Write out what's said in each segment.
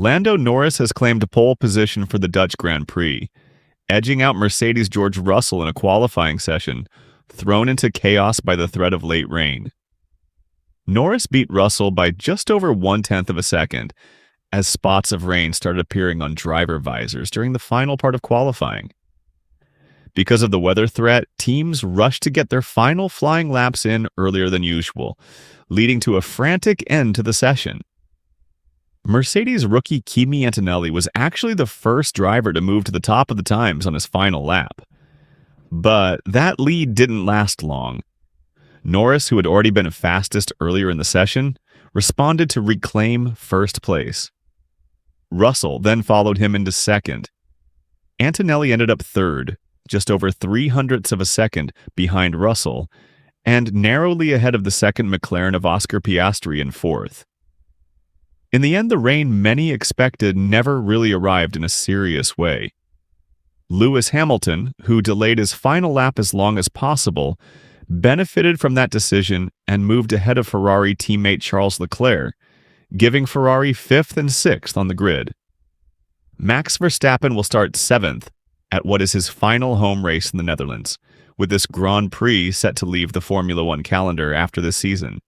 Lando Norris has claimed pole position for the Dutch Grand Prix, edging out Mercedes' George Russell in a qualifying session, thrown into chaos by the threat of late rain. Norris beat Russell by just over 1/10 of a second, as spots of rain started appearing on driver visors during the final part of qualifying. Because of the weather threat, teams rushed to get their final flying laps in earlier than usual, leading to a frantic end to the session. Mercedes rookie Kimi Antonelli was actually the first driver to move to the top of the times on his final lap. But that lead didn't last long. Norris, who had already been fastest earlier in the session, responded to reclaim first place. Russell then followed him into second. Antonelli ended up third, just over 0.03 of a second behind Russell, and narrowly ahead of the second McLaren of Oscar Piastri in fourth. In the end, the rain many expected never really arrived in a serious way. Lewis Hamilton, who delayed his final lap as long as possible, benefited from that decision and moved ahead of Ferrari teammate Charles Leclerc, giving Ferrari 5th and 6th on the grid. Max Verstappen will start 7th at what is his final home race in the Netherlands, with this Grand Prix set to leave the Formula One calendar after this season.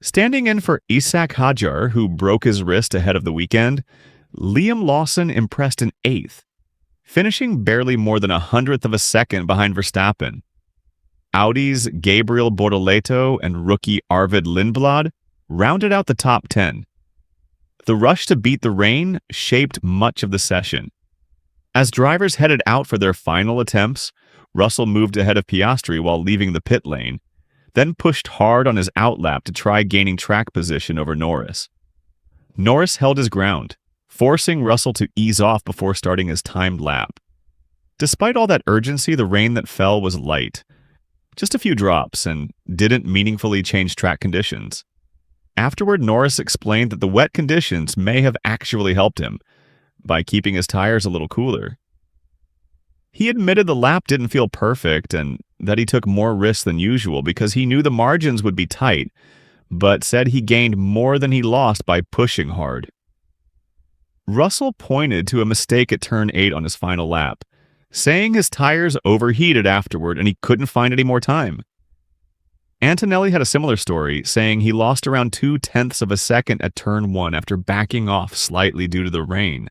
Standing in for Ishaq Hadjar, who broke his wrist ahead of the weekend, Liam Lawson impressed in 8th, finishing barely more than 100th of a second behind Verstappen. Audi's Gabriel Bortoleto and rookie Arvid Lindblad rounded out the top 10. The rush to beat the rain shaped much of the session. As drivers headed out for their final attempts, Russell moved ahead of Piastri while leaving the pit lane, then pushed hard on his outlap to try gaining track position over Norris. Norris held his ground, forcing Russell to ease off before starting his timed lap. Despite all that urgency, the rain that fell was light, just a few drops, and didn't meaningfully change track conditions. Afterward, Norris explained that the wet conditions may have actually helped him by keeping his tires a little cooler. He admitted the lap didn't feel perfect and that he took more risks than usual because he knew the margins would be tight, but said he gained more than he lost by pushing hard. Russell pointed to a mistake at turn 8 on his final lap, saying his tires overheated afterward and he couldn't find any more time. Antonelli had a similar story, saying he lost around 0.2 of a second at turn 1 after backing off slightly due to the rain,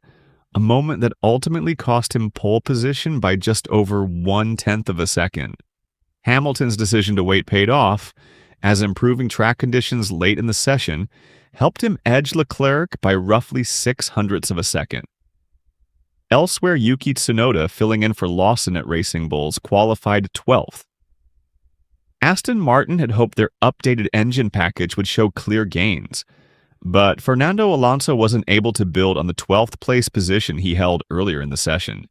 a moment that ultimately cost him pole position by just over 0.1 of a second. Hamilton's decision to wait paid off, as improving track conditions late in the session helped him edge Leclerc by roughly 0.06 of a second. Elsewhere, Yuki Tsunoda, filling in for Lawson at Racing Bulls, qualified 12th. Aston Martin had hoped their updated engine package would show clear gains, but Fernando Alonso wasn't able to build on the 12th place position he held earlier in the session.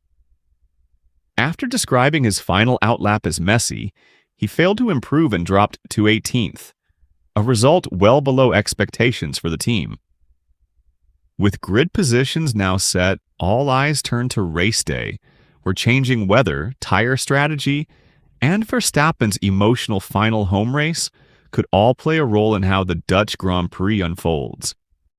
After describing his final outlap as messy, he failed to improve and dropped to 18th, a result well below expectations for the team. With grid positions now set, all eyes turned to race day, where changing weather, tire strategy, and Verstappen's emotional final home race could all play a role in how the Dutch Grand Prix unfolds.